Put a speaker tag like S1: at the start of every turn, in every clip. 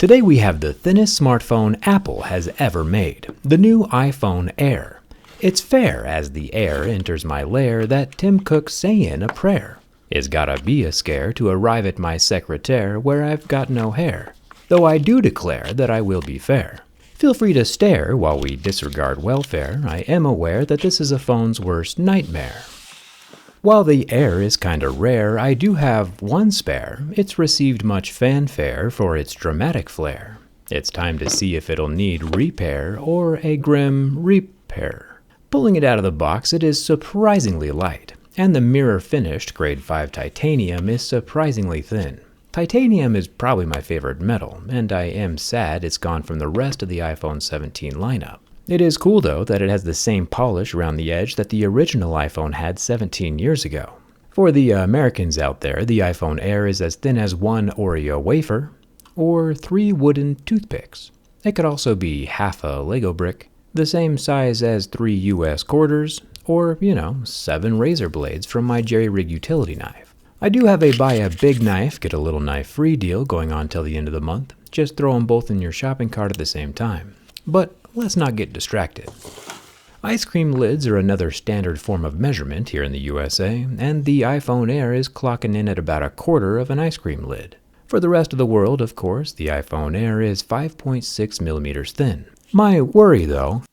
S1: Today we have the thinnest smartphone Apple has ever made, the new iPhone Air. It's fair as the air enters my lair that Tim Cook's sayin' a prayer. It's gotta be a scare to arrive at my secretaire where I've got no hair, though I do declare that I will be fair. Feel free to stare while we disregard welfare. I am aware that this is a phone's worst nightmare. While the Air is kinda rare, I do have one spare. It's received much fanfare for its dramatic flair. It's time to see if it'll need repair or a grim repair. Pulling it out of the box, it is surprisingly light, and the mirror-finished grade 5 titanium is surprisingly thin. Titanium is probably my favorite metal, and I am sad it's gone from the rest of the iPhone 17 lineup. It is cool though that it has the same polish around the edge that the original iPhone had 17 years ago. For the Americans out there, the iPhone Air is as thin as one Oreo wafer, or 3 wooden toothpicks. It could also be half a Lego brick, the same size as 3 US quarters, or, 7 razor blades from my jerry-rig utility knife. I do have a buy a big knife, get a little knife free deal going on till the end of the month. Just throw them both in your shopping cart at the same time. But let's not get distracted. Ice cream lids are another standard form of measurement here in the USA, and the iPhone Air is clocking in at about a quarter of an ice cream lid. For the rest of the world, of course, the iPhone Air is 5.6 millimeters thin. My worry, though,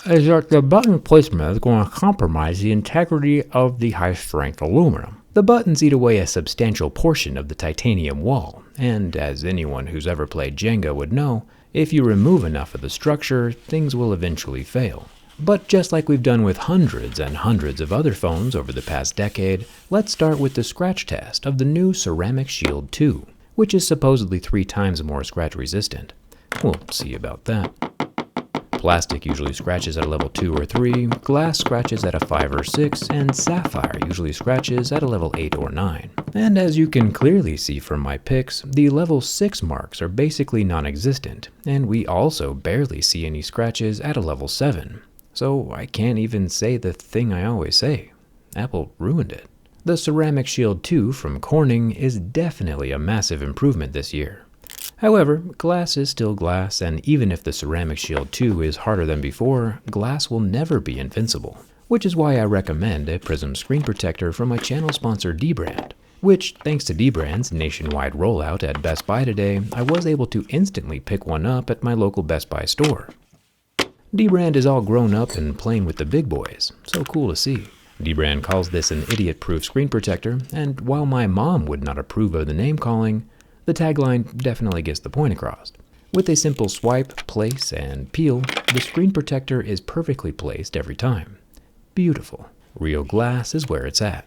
S1: is that the button placement is going to compromise the integrity of the high-strength aluminum. The buttons eat away a substantial portion of the titanium wall, and as anyone who's ever played Jenga would know, if you remove enough of the structure, things will eventually fail. But just like we've done with hundreds and hundreds of other phones over the past decade, let's start with the scratch test of the new Ceramic Shield 2, which is supposedly 3 times more scratch resistant. We'll see about that. Plastic usually scratches at a level 2 or 3, glass scratches at a 5 or 6, and sapphire usually scratches at a level 8 or 9. And as you can clearly see from my pics, the level 6 marks are basically non-existent, and we also barely see any scratches at a level 7. So I can't even say the thing I always say. Apple ruined it. The Ceramic Shield 2 from Corning is definitely a massive improvement this year. However, glass is still glass, and even if the Ceramic Shield 2 is harder than before, glass will never be invincible. Which is why I recommend a Prism screen protector from my channel sponsor Dbrand, which, thanks to Dbrand's nationwide rollout at Best Buy today, I was able to instantly pick one up at my local Best Buy store. Dbrand is all grown up and playing with the big boys, so cool to see. Dbrand calls this an idiot-proof screen protector, and while my mom would not approve of the name calling, the tagline definitely gets the point across. With a simple swipe, place, and peel, the screen protector is perfectly placed every time. Beautiful. Real glass is where it's at.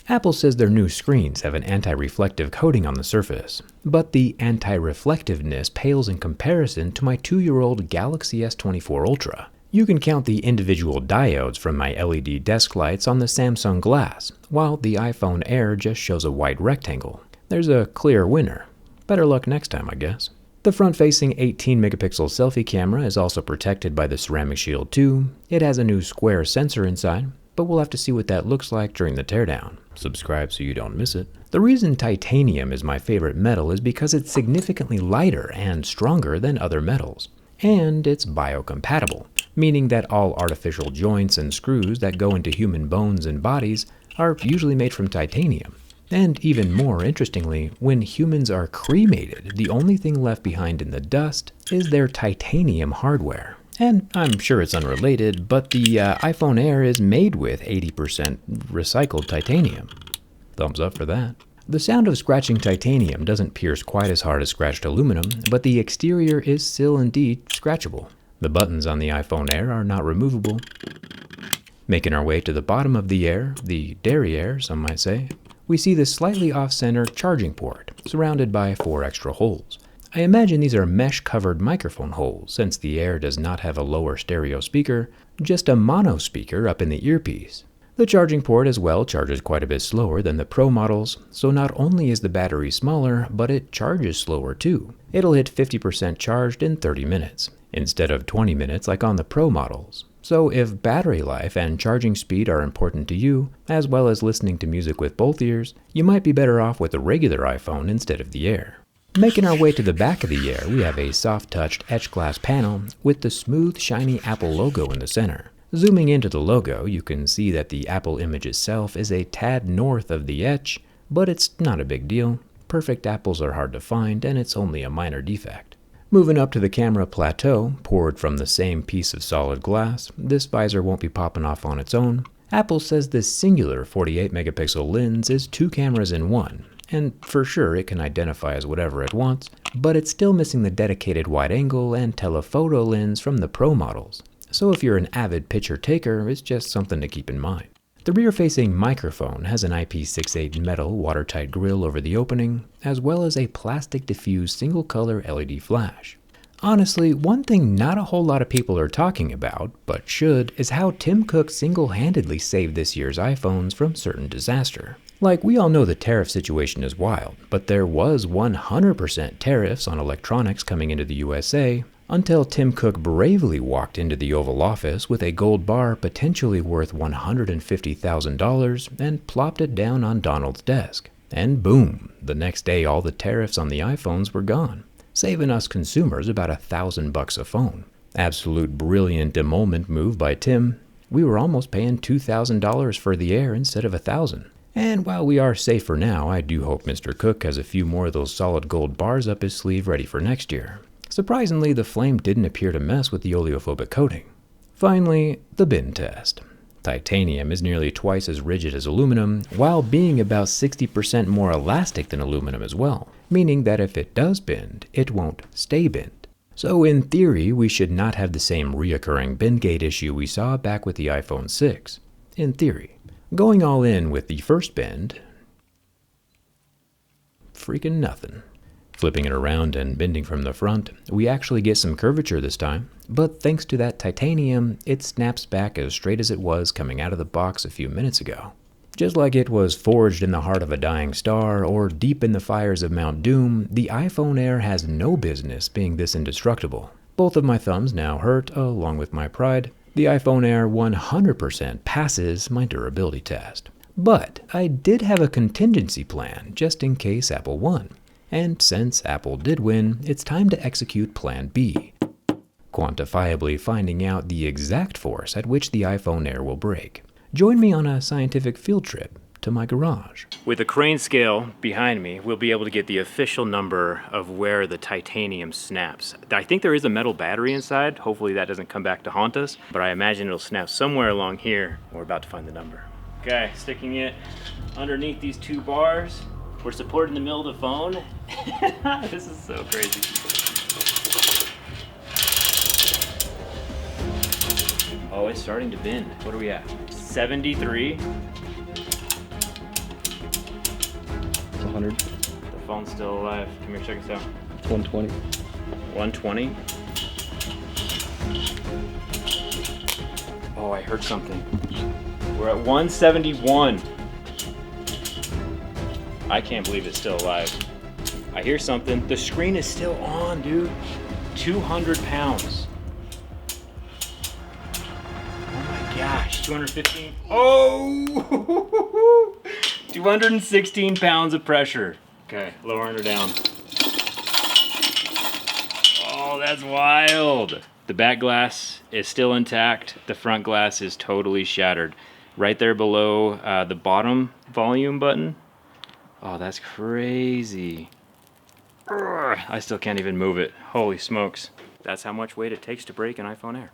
S1: Apple says their new screens have an anti-reflective coating on the surface, but the anti-reflectiveness pales in comparison to my 2-year-old Galaxy S24 Ultra. You can count the individual diodes from my LED desk lights on the Samsung Glass, while the iPhone Air just shows a white rectangle. There's a clear winner. Better luck next time, I guess. The front-facing 18-megapixel selfie camera is also protected by the Ceramic Shield 2. It has a new square sensor inside, but we'll have to see what that looks like during the teardown. Subscribe so you don't miss it. The reason titanium is my favorite metal is because it's significantly lighter and stronger than other metals. And it's biocompatible, meaning that all artificial joints and screws that go into human bones and bodies are usually made from titanium. And even more interestingly, when humans are cremated, the only thing left behind in the dust is their titanium hardware. And I'm sure it's unrelated, but the iPhone Air is made with 80% recycled titanium. Thumbs up for that. The sound of scratching titanium doesn't pierce quite as hard as scratched aluminum, but the exterior is still indeed scratchable. The buttons on the iPhone Air are not removable. Making our way to the bottom of the Air, the derriere, some might say, we see the slightly off-center charging port, surrounded by 4 extra holes. I imagine these are mesh-covered microphone holes, since the Air does not have a lower stereo speaker, just a mono speaker up in the earpiece. The charging port as well charges quite a bit slower than the Pro models, so not only is the battery smaller, but it charges slower too. It'll hit 50% charged in 30 minutes, instead of 20 minutes like on the Pro models. So if battery life and charging speed are important to you, as well as listening to music with both ears, you might be better off with a regular iPhone instead of the Air. Making our way to the back of the Air, we have a soft-touched etched glass panel with the smooth, shiny Apple logo in the center. Zooming into the logo, you can see that the Apple image itself is a tad north of the etch, but it's not a big deal. Perfect apples are hard to find, and it's only a minor defect. Moving up to the camera plateau, poured from the same piece of solid glass, this visor won't be popping off on its own. Apple says this singular 48 megapixel lens is 2 cameras in one, and for sure it can identify as whatever it wants, but it's still missing the dedicated wide angle and telephoto lens from the Pro models. So if you're an avid picture taker, it's just something to keep in mind. The rear-facing microphone has an IP68 metal watertight grill over the opening, as well as a plastic diffused single-color LED flash. Honestly, one thing not a whole lot of people are talking about, but should, is how Tim Cook single-handedly saved this year's iPhones from certain disaster. Like, we all know the tariff situation is wild, but there was 100% tariffs on electronics coming into the USA, until Tim Cook bravely walked into the Oval Office with a gold bar potentially worth $150,000 and plopped it down on Donald's desk. And boom, the next day all the tariffs on the iPhones were gone, saving us consumers about $1,000 a phone. Absolute brilliant emolument move by Tim. We were almost paying $2,000 for the Air instead of $1,000. And while we are safe for now, I do hope Mr. Cook has a few more of those solid gold bars up his sleeve ready for next year. Surprisingly, the flame didn't appear to mess with the oleophobic coating. Finally, the bend test. Titanium is nearly twice as rigid as aluminum, while being about 60% more elastic than aluminum as well, meaning that if it does bend, it won't stay bent. So in theory, we should not have the same reoccurring bend gate issue we saw back with the iPhone 6. In theory. Going all in with the first bend, freaking nothing. Flipping it around and bending from the front, we actually get some curvature this time, but thanks to that titanium, it snaps back as straight as it was coming out of the box a few minutes ago. Just like it was forged in the heart of a dying star or deep in the fires of Mount Doom, the iPhone Air has no business being this indestructible. Both of my thumbs now hurt, along with my pride. The iPhone Air 100% passes my durability test. But I did have a contingency plan just in case Apple won. And since Apple did win, it's time to execute Plan B, quantifiably finding out the exact force at which the iPhone Air will break. Join me on a scientific field trip to my garage. With a crane scale behind me, we'll be able to get the official number of where the titanium snaps. I think there is a metal battery inside. Hopefully that doesn't come back to haunt us, but I imagine it'll snap somewhere along here. We're about to find the number. Okay, sticking it underneath these 2 bars. We're supporting the middle of the phone. This is so crazy. Oh, it's starting to bend. What are we at? 73.
S2: It's 100.
S1: The phone's still alive. Come here, check us out.
S2: It's 120.
S1: 120. Oh, I heard something. We're at 171. I can't believe it's still alive. I hear something. The screen is still on, dude. 200 pounds. Oh my gosh, 215. Oh! 216 pounds of pressure. Okay, lowering her down. Oh, that's wild. The back glass is still intact. The front glass is totally shattered. Right there below the bottom volume button. Oh, that's crazy. Urgh, I still can't even move it. Holy smokes. That's how much weight it takes to break an iPhone Air.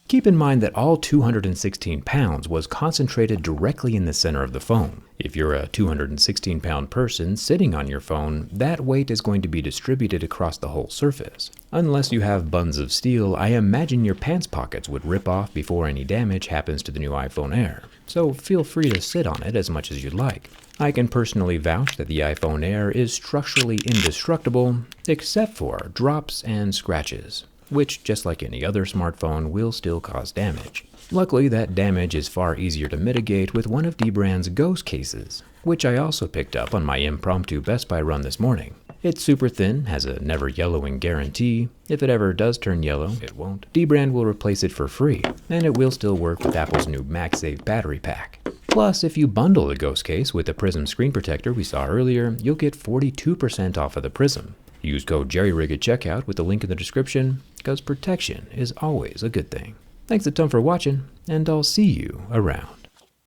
S1: Keep in mind that all 216 pounds was concentrated directly in the center of the phone. If you're a 216-pound person sitting on your phone, that weight is going to be distributed across the whole surface. Unless you have buns of steel, I imagine your pants pockets would rip off before any damage happens to the new iPhone Air. So feel free to sit on it as much as you'd like. I can personally vouch that the iPhone Air is structurally indestructible, except for drops and scratches, which, just like any other smartphone, will still cause damage. Luckily, that damage is far easier to mitigate with one of dbrand's Ghost cases, which I also picked up on my impromptu Best Buy run this morning. It's super thin, has a never yellowing guarantee. If it ever does turn yellow, it won't. Dbrand will replace it for free, and it will still work with Apple's new MagSafe battery pack. Plus, if you bundle the Ghost case with the Prism screen protector we saw earlier, you'll get 42% off of the Prism. Use code JERRYRIG at checkout with the link in the description, because protection is always a good thing. Thanks a ton for watching, and I'll see you around.